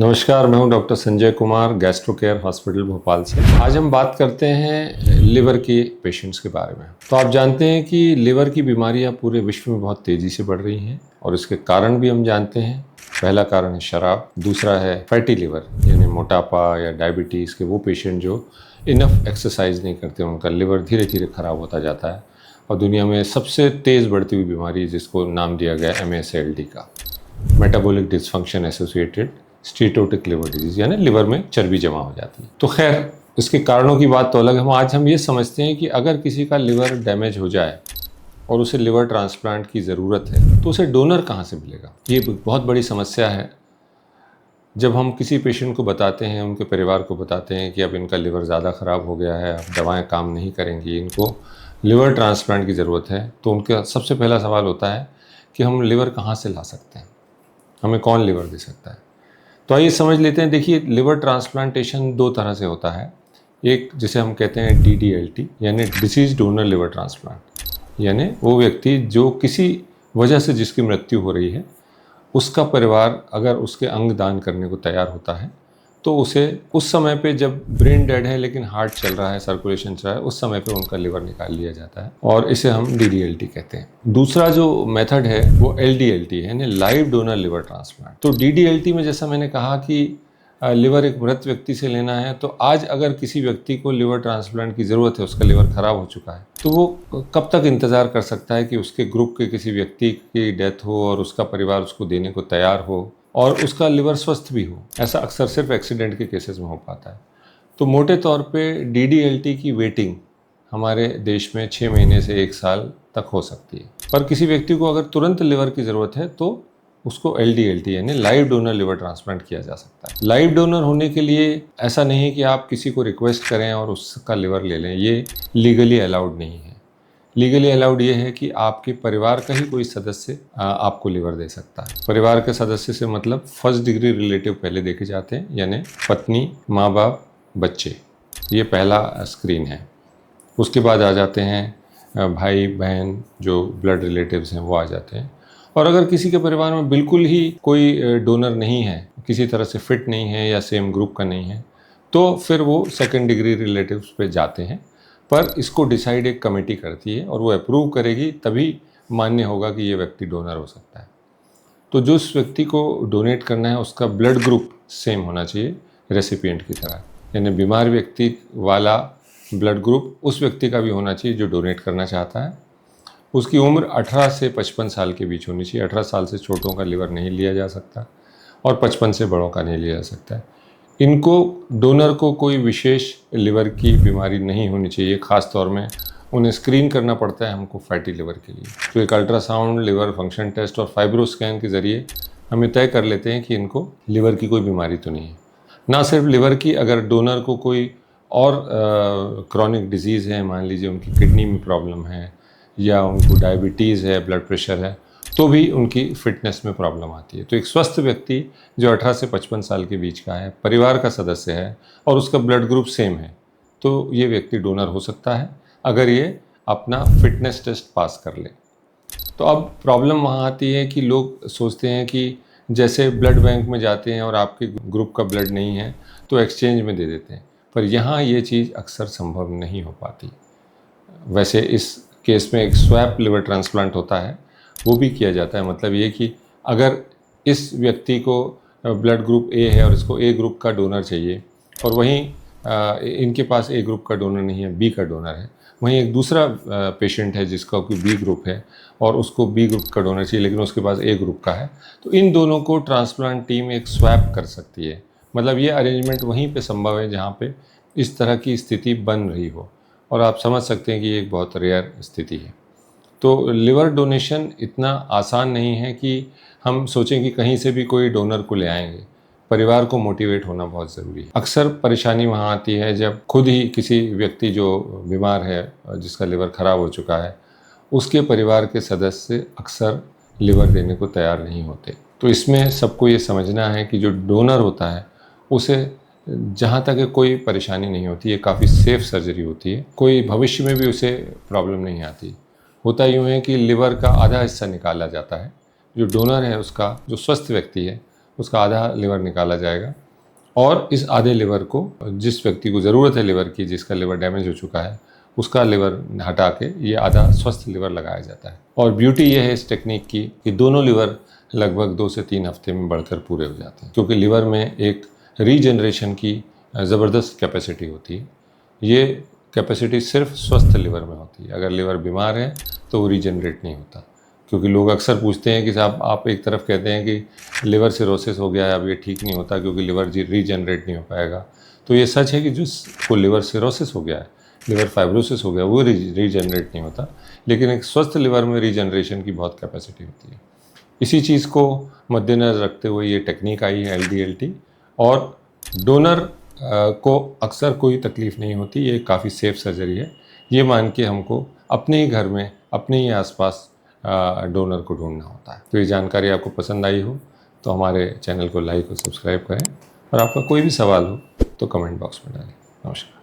नमस्कार, मैं हूं doctor Sanjay Kumar, gastro care hospital Bhopal से। आज हम बात करते हैं लिवर के पेशेंट्स के बारे में। तो आप जानते हैं कि लिवर की बीमारियां पूरे विश्व में बहुत तेज़ी से बढ़ रही हैं और इसके कारण भी हम जानते हैं। पहला कारण है शराब, दूसरा है फैटी लिवर यानी मोटापा या डायबिटीज़ के वो पेशेंट जो इनफ एक्सरसाइज नहीं करते, उनका लिवर धीरे धीरे ख़राब होता जाता है। और दुनिया में सबसे तेज़ बढ़ती हुई बीमारी जिसको नाम दिया गया MASLD का, metabolic dysfunction associated steatotic liver disease, यानी लिवर में चर्बी जमा हो जाती है। तो खैर, इसके कारणों की बात तो अलग है। आज हम ये समझते हैं कि अगर किसी का लिवर डैमेज हो जाए और उसे लिवर ट्रांसप्लांट की ज़रूरत है तो उसे डोनर कहाँ से मिलेगा। ये बहुत बड़ी समस्या है। जब हम किसी पेशेंट को बताते हैं, उनके परिवार को बताते हैं कि अब इनका लिवर ज़्यादा ख़राब हो गया है, अब दवाएँ काम नहीं करेंगी, इनको लिवर ट्रांसप्लांट की ज़रूरत है, तो उनका सबसे पहला सवाल होता है कि हम लिवर कहाँ से ला सकते हैं, हमें कौन लिवर दे सकता है। तो आइए समझ लेते हैं। देखिए, लिवर ट्रांसप्लांटेशन दो तरह से होता है। एक जिसे हम कहते हैं DDLT यानी डिसीज डोनर लिवर ट्रांसप्लांट, यानी वो व्यक्ति जो किसी वजह से जिसकी मृत्यु हो रही है, उसका परिवार अगर उसके अंग दान करने को तैयार होता है तो उसे उस समय पे, जब ब्रेन डेड है लेकिन हार्ट चल रहा है, सर्कुलेशन चल रहा है, उस समय पे उनका लिवर निकाल लिया जाता है और इसे हम DDLT कहते हैं। दूसरा जो मेथड है वो LDLT है, यानी लाइव डोनर लिवर ट्रांसप्लांट। तो DDLT में जैसा मैंने कहा कि लिवर एक मृत व्यक्ति से लेना है, तो आज अगर किसी व्यक्ति को लिवर ट्रांसप्लांट की ज़रूरत है, उसका लिवर ख़राब हो चुका है, तो वो कब तक इंतज़ार कर सकता है कि उसके ग्रुप के किसी व्यक्ति की डेथ हो और उसका परिवार उसको देने को तैयार हो और उसका लिवर स्वस्थ भी हो। ऐसा अक्सर सिर्फ एक्सीडेंट के केसेस में हो पाता है। तो मोटे तौर पे DDLT की वेटिंग हमारे देश में 6 महीने से 1 साल तक हो सकती है। पर किसी व्यक्ति को अगर तुरंत लिवर की ज़रूरत है तो उसको LDLT यानी लाइव डोनर लिवर ट्रांसप्लांट किया जा सकता है। लाइव डोनर होने के लिए ऐसा नहीं है कि आप किसी को रिक्वेस्ट करें और उसका लिवर ले लें, ये लीगली अलाउड नहीं है। लीगली अलाउड ये है कि आपके परिवार का ही कोई सदस्य आपको लिवर दे सकता है। परिवार के सदस्य से मतलब फर्स्ट डिग्री रिलेटिव पहले देखे जाते हैं, यानी पत्नी, माँ बाप, बच्चे, ये पहला स्क्रीन है। उसके बाद आ जाते हैं भाई बहन, जो ब्लड रिलेटिव्स हैं वो आ जाते हैं। और अगर किसी के परिवार में बिल्कुल ही कोई डोनर नहीं है, किसी तरह से फिट नहीं है या सेम ग्रुप का नहीं है, तो फिर वो सेकेंड डिग्री रिलेटिव्स पे जाते हैं। पर इसको डिसाइड एक कमेटी करती है और वो अप्रूव करेगी, तभी मान्य होगा कि ये व्यक्ति डोनर हो सकता है। तो जो उस व्यक्ति को डोनेट करना है उसका ब्लड ग्रुप सेम होना चाहिए रेसिपिएंट की तरह, यानी बीमार व्यक्ति वाला ब्लड ग्रुप उस व्यक्ति का भी होना चाहिए जो डोनेट करना चाहता है। उसकी उम्र 18 से 55 साल के बीच होनी चाहिए। 18 साल से छोटों का लिवर नहीं लिया जा सकता और 55 से बड़ों का नहीं लिया जा सकता है। इनको, डोनर को कोई विशेष लिवर की बीमारी नहीं होनी चाहिए। ख़ास तौर में उन्हें स्क्रीन करना पड़ता है हमको फैटी लिवर के लिए। तो एक अल्ट्रासाउंड, लिवर फंक्शन टेस्ट और फाइब्रो स्कैन के ज़रिए हमें तय कर लेते हैं कि इनको लिवर की कोई बीमारी तो नहीं है। ना सिर्फ लिवर की, अगर डोनर को कोई और क्रॉनिक डिजीज़ है, मान लीजिए उनकी किडनी में प्रॉब्लम है या उनको डायबिटीज़ है, ब्लड प्रेशर है, तो भी उनकी फिटनेस में प्रॉब्लम आती है। तो एक स्वस्थ व्यक्ति जो 18 से 55 साल के बीच का है, परिवार का सदस्य है और उसका ब्लड ग्रुप सेम है, तो ये व्यक्ति डोनर हो सकता है अगर ये अपना फिटनेस टेस्ट पास कर ले। तो अब प्रॉब्लम वहाँ आती है कि लोग सोचते हैं कि जैसे ब्लड बैंक में जाते हैं और आपके ग्रुप का ब्लड नहीं है तो एक्सचेंज में दे देते हैं, पर यहाँ ये चीज़ अक्सर संभव नहीं हो पाती। वैसे इस केस में एक स्वैप लिवर ट्रांसप्लांट होता है, वो भी किया जाता है। मतलब ये कि अगर इस व्यक्ति को ब्लड ग्रुप A है और इसको A ग्रुप का डोनर चाहिए और वहीं इनके पास A ग्रुप का डोनर नहीं है, B का डोनर है, वहीं एक दूसरा पेशेंट है जिसका कोई B ग्रुप है और उसको B ग्रुप का डोनर चाहिए लेकिन उसके पास A ग्रुप का है, तो इन दोनों को ट्रांसप्लांट टीम एक स्वैप कर सकती है। मतलब ये अरेंजमेंट वहीं पे संभव है जहाँ पे इस तरह की स्थिति बन रही हो, और आप समझ सकते हैं कि ये एक बहुत रेयर स्थिति है। तो लिवर डोनेशन इतना आसान नहीं है कि हम सोचें कि कहीं से भी कोई डोनर को ले आएंगे। परिवार को मोटिवेट होना बहुत ज़रूरी है। अक्सर परेशानी वहाँ आती है जब खुद ही किसी व्यक्ति जो बीमार है, जिसका लिवर ख़राब हो चुका है, उसके परिवार के सदस्य अक्सर लिवर देने को तैयार नहीं होते। तो इसमें सबको ये समझना है कि जो डोनर होता है उसे जहाँ तक कोई परेशानी नहीं होती, ये काफ़ी सेफ सर्जरी होती है, कोई भविष्य में भी उसे प्रॉब्लम नहीं आती। होता यूँ है कि लिवर का आधा हिस्सा निकाला जाता है, जो डोनर है उसका, जो स्वस्थ व्यक्ति है उसका आधा लिवर निकाला जाएगा और इस आधे लिवर को जिस व्यक्ति को ज़रूरत है लिवर की, जिसका लिवर डैमेज हो चुका है, उसका लिवर हटा के ये आधा स्वस्थ लिवर लगाया जाता है। और ब्यूटी ये है इस टेक्निक की कि दोनों लिवर लगभग 2 से 3 हफ्ते में बढ़कर पूरे हो जाते हैं, क्योंकि लिवर में एक रीजनरेशन की ज़बरदस्त कैपेसिटी होती है। ये कैपेसिटी सिर्फ स्वस्थ लिवर में होती है। अगर लिवर बीमार है तो वो रीजनरेट नहीं होता, क्योंकि लोग अक्सर पूछते हैं कि साहब आप एक तरफ कहते हैं कि लिवर सिरोसिस हो गया है, अब ये ठीक नहीं होता क्योंकि लिवर रीजनरेट नहीं हो पाएगा। तो ये सच है कि जिसको लिवर सिरोसिस हो गया है, लिवर फाइब्रोसिस हो गया, वो रीजनरेट नहीं होता, लेकिन एक स्वस्थ लिवर में रीजनरेशन की बहुत कैपेसिटी होती है। इसी चीज़ को मद्देनज़र रखते हुए ये टेक्निक आई है LDLT, और डोनर को अक्सर कोई तकलीफ़ नहीं होती। ये काफ़ी सेफ सर्जरी है। ये मान के हमको अपने ही घर में, अपने ही आसपास डोनर को ढूंढना होता है। तो ये जानकारी आपको पसंद आई हो तो हमारे चैनल को लाइक और सब्सक्राइब करें, और आपका कोई भी सवाल हो तो कमेंट बॉक्स में डालें। नमस्कार।